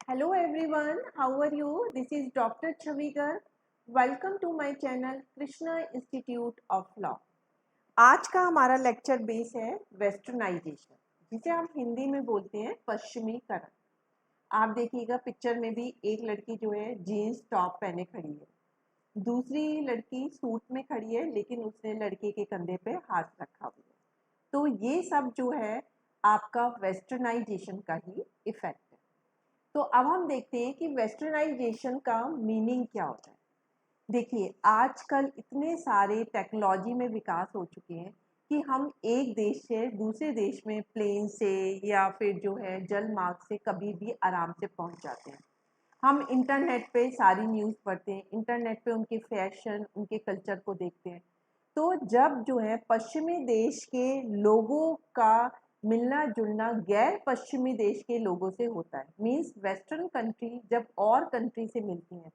Hello everyone, how are you? This is Dr. Chavigar. Welcome to my channel Krishna Institute of Law. आज का हमारा lecture base है westernisation, जिसे हम हिंदी में बोलते हैं पश्चिमीकरण। आप देखिएगा पिक्चर में भी एक लड़की जो है जीन्स टॉप पहने खड़ी है, दूसरी लड़की सूट में खड़ी है लेकिन उसने लड़के के कंधे पे हाथ रखा हुआ है। तो ये सब जो है आपका वेस्टर्नाइजेशन का ही इफेक्ट है। तो अब हम देखते हैं कि वेस्टर्नाइजेशन का मीनिंग क्या होता है। देखिए आजकल इतने सारे टेक्नोलॉजी में विकास हो चुके हैं कि हम एक देश से दूसरे देश में प्लेन से या फिर जो है जल मार्ग से कभी भी आराम से पहुंच जाते हैं। हम इंटरनेट पे सारी न्यूज़ पढ़ते हैं, इंटरनेट पे उनके फैशन उनके कल्चर को देखते हैं। तो जब जो है पश्चिमी देश के लोगों का मिलना जुलना गैर पश्चिमी देश के लोगों से होता है, मीन्स वेस्टर्न कंट्री जब और कंट्री से मिलती हैं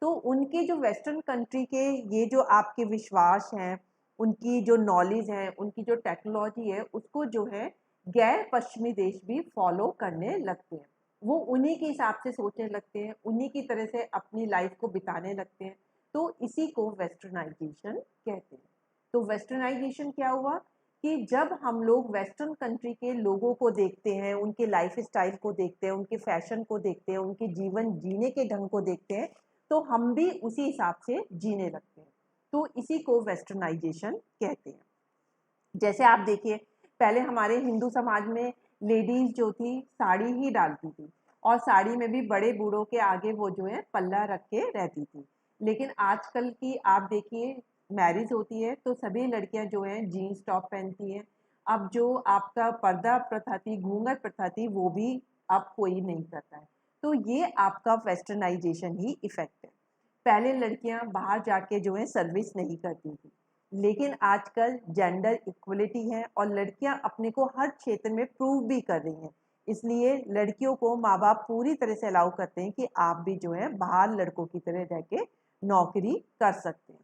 तो उनके जो वेस्टर्न कंट्री के ये जो आपके विश्वास हैं, उनकी जो नॉलेज है, उनकी जो टेक्नोलॉजी है, उसको जो है गैर पश्चिमी देश भी फॉलो करने लगते हैं। वो उन्हीं के हिसाब से सोचने लगते हैं, उन्हीं की तरह से अपनी लाइफ को बिताने लगते हैं। तो इसी को वेस्टर्नाइजेशन कहते हैं। तो वेस्टर्नाइजेशन क्या हुआ कि जब हम लोग वेस्टर्न कंट्री के लोगों को देखते हैं, उनके लाइफ स्टाइल को देखते हैं, उनके फैशन को देखते हैं, उनके जीवन जीने के ढंग को देखते हैं, तो हम भी उसी हिसाब से जीने लगते हैं। तो इसी को वेस्टर्नाइजेशन कहते हैं। जैसे आप देखिए पहले हमारे हिंदू समाज में लेडीज जो थी साड़ी ही डालती थी और साड़ी में भी बड़े बूढ़ों के आगे वो जो है पल्ला रख के रहती थी। लेकिन आजकल की आप देखिए मैरिज होती है तो सभी लड़कियां जो हैं जीन्स टॉप पहनती हैं। अब जो आपका पर्दा प्रथा थी, घूंघट प्रथा थी, वो भी अब कोई नहीं करता है। तो ये आपका वेस्टर्नाइजेशन ही इफेक्ट है। पहले लड़कियां बाहर जाके जो है सर्विस नहीं करती थी, लेकिन आजकल जेंडर इक्वलिटी है और लड़कियां अपने को हर क्षेत्र में प्रूव भी कर रही हैं। इसलिए लड़कियों को माँ बाप पूरी तरह से अलाउ करते हैं कि आप भी जो है बाहर लड़कों की तरह रह के नौकरी कर सकते हैं।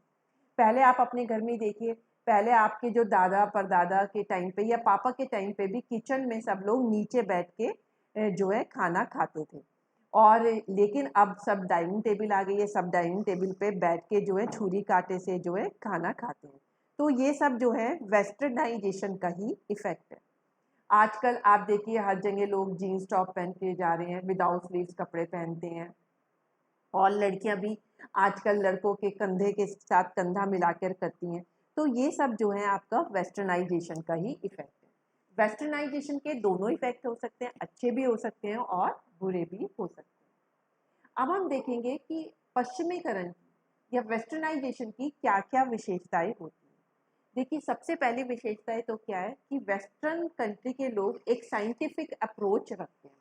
पहले आप अपने घर में देखिए, पहले आपके जो दादा परदादा के टाइम पे या पापा के टाइम पे भी किचन में सब लोग नीचे बैठ के जो है खाना खाते थे। और लेकिन अब सब डाइनिंग टेबल आ गई है, सब डाइनिंग टेबल पे बैठ के जो है छुरी कांटे से जो है खाना खाते हैं। तो ये सब जो है वेस्टर्नाइजेशन का ही इफेक्ट है। आजकल आप देखिए हर जगह लोग जीन्स टॉप पहन के जा रहे हैं, विदाउट स्लीव्स कपड़े पहनते हैं। और लड़कियां भी आजकल लड़कों के कंधे के साथ कंधा मिलाकर करती हैं। तो ये सब जो है आपका वेस्टर्नाइजेशन का ही इफेक्ट है। वेस्टर्नाइजेशन के दोनों इफेक्ट हो सकते हैं, अच्छे भी हो सकते हैं और बुरे भी हो सकते हैं। अब हम देखेंगे कि पश्चिमीकरण की या वेस्टर्नाइजेशन की क्या क्या विशेषताएं होती हैं। देखिए सबसे पहली विशेषताएं तो क्या है कि वेस्टर्न कंट्री के लोग एक साइंटिफिक अप्रोच रखते हैं।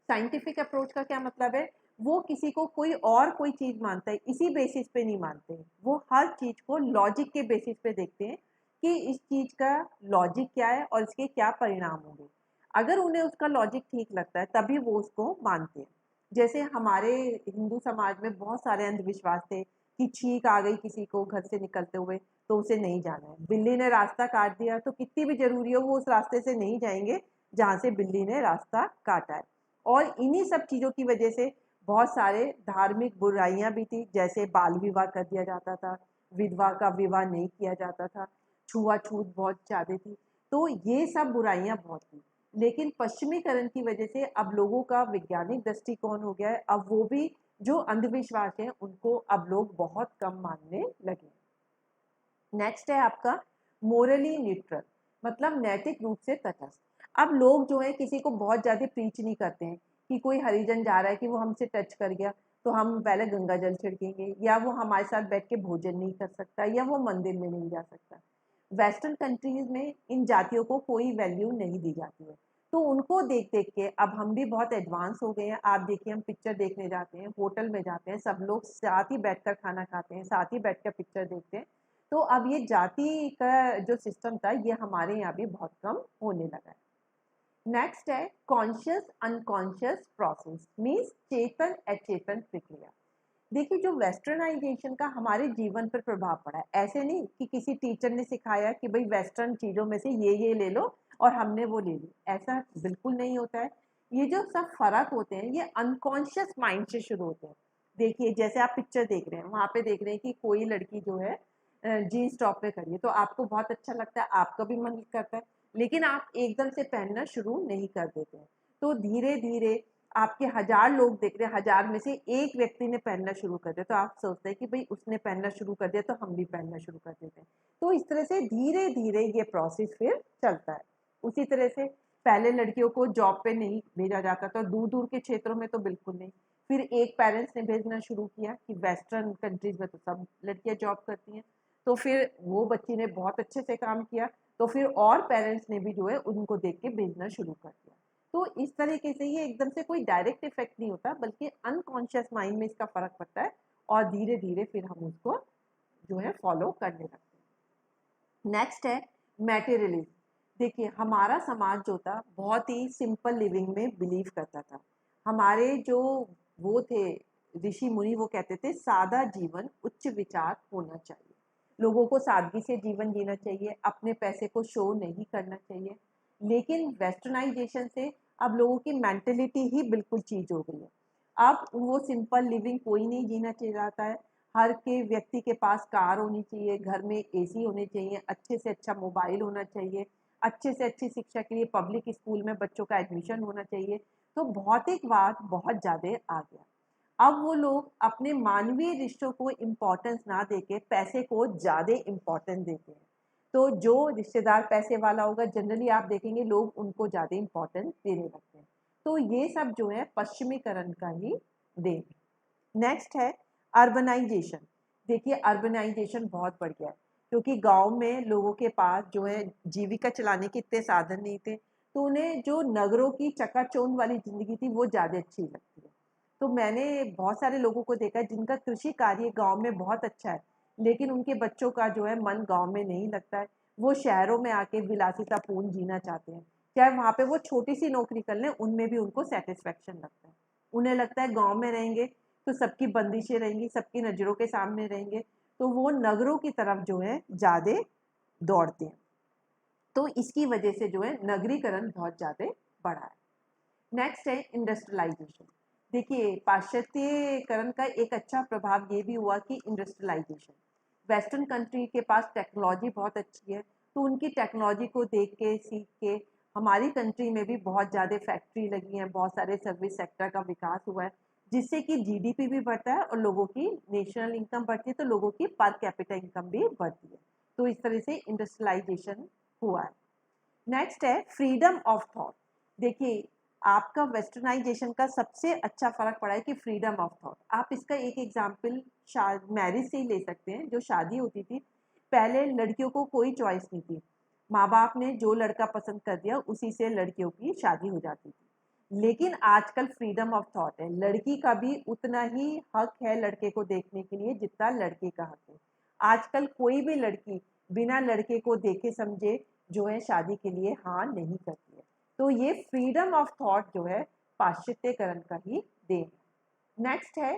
साइंटिफिक अप्रोच का क्या मतलब है, वो किसी को कोई चीज मानता है इसी बेसिस पे नहीं मानते हैं। वो हर चीज को लॉजिक के बेसिस पे देखते हैं कि इस चीज का लॉजिक क्या है और इसके क्या परिणाम होंगे। अगर उन्हें उसका लॉजिक ठीक लगता है तभी वो उसको मानते हैं। जैसे हमारे हिंदू समाज में बहुत सारे अंधविश्वास थे कि छींक आ गई किसी को घर से निकलते हुए तो उसे नहीं जाना है, बिल्ली ने रास्ता काट दिया तो कितनी भी जरूरी हो वो उस रास्ते से नहीं जाएंगे जहाँ से बिल्ली ने रास्ता काटा है। और इन्हीं सब चीज़ों की वजह से बहुत सारे धार्मिक बुराइयां भी थी, जैसे बाल विवाह कर दिया जाता था, विधवा का विवाह नहीं किया जाता था, छुआछूत बहुत ज़्यादा थी। तो ये सब बुराइयां बहुत थी। लेकिन पश्चिमीकरण की वजह से अब लोगों का वैज्ञानिक दृष्टिकोण हो गया है, अब वो भी जो अंधविश्वास है उनको अब लोग बहुत कम मानने लगे। नेक्स्ट है आपका मोरली न्यूट्रल, मतलब नैतिक रूप से तटस्थ। अब लोग जो है किसी को बहुत ज़्यादा प्रीच नहीं करते हैं कि कोई हरिजन जा रहा है कि वो हमसे टच कर गया तो हम पहले गंगा जल छिड़केंगे, या वो हमारे साथ बैठ के भोजन नहीं कर सकता, या वो मंदिर में नहीं जा सकता। वेस्टर्न कंट्रीज में इन जातियों को कोई वैल्यू नहीं दी जाती है। तो उनको देख देख के अब हम भी बहुत एडवांस हो गए हैं। आप देखिए हम पिक्चर देखने जाते हैं, होटल में जाते हैं, सब लोग साथ ही बैठकर खाना खाते हैं, साथ ही बैठकर पिक्चर देखते हैं। तो अब ये जाति का जो सिस्टम था ये हमारे यहाँ भी बहुत कम होने लगा है। नेक्स्ट है कॉन्शियस अनकॉन्शियस प्रोसेस, मीन्स चेतन अचेतन प्रक्रिया। देखिए जो वेस्टर्नाइजेशन का हमारे जीवन पर प्रभाव पड़ा है, ऐसे नहीं कि किसी टीचर ने सिखाया कि भाई वेस्टर्न चीज़ों में से ये ले लो और हमने वो ले ली, ऐसा बिल्कुल नहीं होता है। ये जो सब फर्क होते हैं ये अनकॉन्शियस माइंड से शुरू होते हैं। देखिए जैसे आप पिक्चर देख रहे हैं, वहां पे देख रहे हैं कि कोई लड़की जो है जीन्स टॉप पे खड़ी है, तो आपको बहुत अच्छा लगता है, आपका भी मन करता है, लेकिन आप एकदम से पहनना शुरू नहीं कर देते हैं। तो धीरे धीरे आपके 1000 लोग देख रहे हैं, 1000 में से एक व्यक्ति ने पहनना शुरू कर दिया, तो आप सोचते हैं कि भाई उसने पहनना शुरू कर दिया तो हम भी पहनना शुरू कर देते हैं। तो इस तरह से धीरे धीरे ये प्रोसेस फिर चलता है। उसी तरह से पहले लड़कियों को जॉब पे नहीं भेजा जाता था, दूर दूर के क्षेत्रों में तो बिल्कुल नहीं। फिर एक पेरेंट्स ने भेजना शुरू किया कि वेस्टर्न कंट्रीज में तो सब लड़कियां जॉब करती हैं, तो फिर वो बच्ची ने बहुत अच्छे से काम किया, तो फिर और पेरेंट्स ने भी जो है उनको देख के भेजना शुरू कर दिया। तो इस तरीके से ये एकदम से कोई डायरेक्ट इफेक्ट नहीं होता, बल्कि अनकॉन्शियस माइंड में इसका फर्क पड़ता है, और धीरे धीरे फिर हम उसको जो है फॉलो करने लगते हैं। नेक्स्ट है मैटेरियलिज्म। देखिए हमारा समाज जो था बहुत ही सिंपल लिविंग में बिलीव करता था। हमारे जो वो थे ऋषि मुनि, वो कहते थे सादा जीवन उच्च विचार होना चाहिए, लोगों को सादगी से जीवन जीना चाहिए, अपने पैसे को शो नहीं करना चाहिए। लेकिन वेस्टर्नाइजेशन से अब लोगों की मेंटेलिटी ही बिल्कुल चेंज हो गई है। अब वो सिंपल लिविंग कोई नहीं जीना चाहता है। हर के व्यक्ति के पास कार होनी चाहिए, घर में एसी होने चाहिए, अच्छे से अच्छा मोबाइल होना चाहिए, अच्छे से अच्छी शिक्षा के लिए पब्लिक स्कूल में बच्चों का एडमिशन होना चाहिए। तो भौतिकवाद बहुत ज़्यादा आ गया। अब वो लोग अपने मानवीय रिश्तों को इम्पोर्टेंस ना देके पैसे को ज़्यादा इम्पोर्टेंस देते हैं। तो जो रिश्तेदार पैसे वाला होगा, जनरली आप देखेंगे लोग उनको ज़्यादा इम्पोर्टेंस देने लगते हैं। तो ये सब जो है पश्चिमीकरण का ही देन। नेक्स्ट है अर्बनाइजेशन। देखिए अर्बनाइजेशन बहुत बढ़ गया है, क्योंकि गांव में लोगों के पास जो है जीविका चलाने के इतने साधन नहीं थे, तो उन्हें जो नगरों की चकाचौंध वाली जिंदगी थी वो ज़्यादा अच्छी लगती है। तो मैंने बहुत सारे लोगों को देखा है जिनका कृषि कार्य गांव में बहुत अच्छा है, लेकिन उनके बच्चों का जो है मन गांव में नहीं लगता है। वो शहरों में आके विलासितापूर्ण जीना चाहते हैं, चाहे वहाँ पे वो छोटी सी नौकरी कर लें, उनमें भी उनको सेटिस्फेक्शन लगता है। उन्हें लगता है गांव में रहेंगे तो सबकी बंदिशें रहेंगी, सबकी नज़रों के सामने रहेंगे, तो वो नगरों की तरफ जो है ज़्यादा दौड़ते हैं। तो इसकी वजह से जो है नगरीकरण बहुत ज़्यादा बढ़ा है। नेक्स्ट है इंडस्ट्रियलाइजेशन। देखिए पाश्चात्यकरण का एक अच्छा प्रभाव ये भी हुआ कि इंडस्ट्रियलाइजेशन, वेस्टर्न कंट्री के पास टेक्नोलॉजी बहुत अच्छी है, तो उनकी टेक्नोलॉजी को देख के सीख के हमारी कंट्री में भी बहुत ज़्यादा फैक्ट्री लगी हैं, बहुत सारे सर्विस सेक्टर का विकास हुआ है, जिससे कि जीडीपी भी बढ़ता है और लोगों की नेशनल इनकम बढ़ती है, तो लोगों की पर कैपिटा इनकम भी बढ़ती है। तो इस तरह से इंडस्ट्रियलाइजेशन हुआ है। नेक्स्ट है फ्रीडम ऑफ थॉट। देखिए आपका वेस्टर्नाइजेशन का सबसे अच्छा फर्क पड़ा है कि फ्रीडम ऑफ थॉट। आप इसका एक एग्जाम्पल मैरिज से ही ले सकते हैं। जो शादी होती थी पहले, लड़कियों को कोई चॉइस नहीं थी, माँ बाप ने जो लड़का पसंद कर दिया उसी से लड़कियों की शादी हो जाती थी। लेकिन आजकल फ्रीडम ऑफ थॉट है, लड़की का भी उतना ही हक है लड़के को देखने के लिए जितना लड़के का हक है। आजकल कोई भी लड़की बिना लड़के को देखे समझे जो है शादी के लिए हाँ नहीं करती है। तो ये फ्रीडम ऑफ थॉट जो है पाश्चात्यकरण का ही देन है। नेक्स्ट है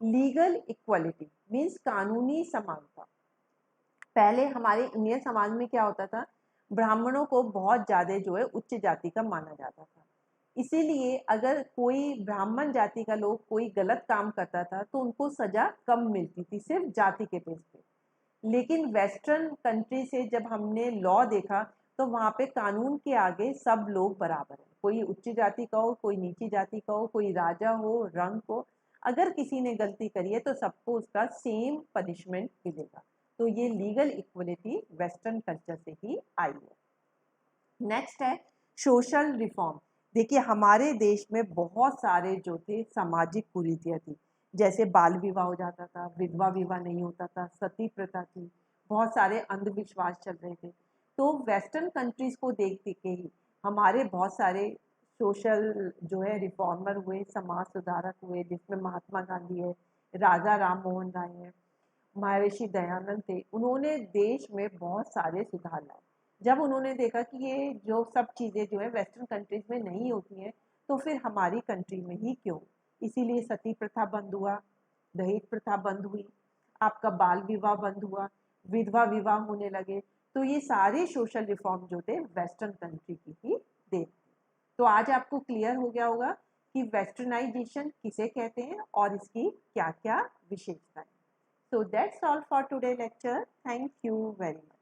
लीगल इक्वलिटी, मीन्स कानूनी समानता। पहले हमारे इंडियन समाज में क्या होता था, ब्राह्मणों को बहुत ज़्यादा जो है उच्च जाति का माना जाता था। इसीलिए अगर कोई ब्राह्मण जाति का लोग कोई गलत काम करता था तो उनको सजा कम मिलती थी, सिर्फ जाति के बेस पे। लेकिन वेस्टर्न कंट्री से जब हमने लॉ देखा तो वहाँ पे कानून के आगे सब लोग बराबर हैं, कोई उच्च जाति का हो, कोई नीची जाति का हो, कोई राजा हो, रंग हो, अगर किसी ने गलती करी है तो सबको उसका सेम पनिशमेंट मिलेगा। तो ये लीगल इक्वलिटी वेस्टर्न कल्चर से ही आई है। नेक्स्ट है सोशल रिफॉर्म। देखिए हमारे देश में बहुत सारे जो थे सामाजिक कुरीतियाँ थी, जैसे बाल विवाह हो जाता था, विधवा विवाह नहीं होता था, सती प्रथा थी, बहुत सारे अंधविश्वास चल रहे थे। तो वेस्टर्न कंट्रीज को देख देख के ही हमारे बहुत सारे सोशल जो है रिफॉर्मर हुए, समाज सुधारक हुए, जिसमें महात्मा गांधी है, राजा राम मोहन राय है, महर्षि दयानंद थे। उन्होंने देश में बहुत सारे सुधार लाए। जब उन्होंने देखा कि ये जो सब चीज़ें जो है वेस्टर्न कंट्रीज में नहीं होती हैं, तो फिर हमारी कंट्री में ही क्यों, इसीलिए सती प्रथा बंद हुआ, दहेज प्रथा बंद हुई, आपका बाल विवाह बंद हुआ, विधवा विवाह होने लगे। तो ये सारे सोशल रिफॉर्म जो थे वेस्टर्न कंट्री की ही देन। तो आज आपको क्लियर हो गया होगा कि वेस्टर्नाइजेशन किसे कहते हैं और इसकी क्या क्या विशेषताएं। So that's all for today lecture. Thank you very much.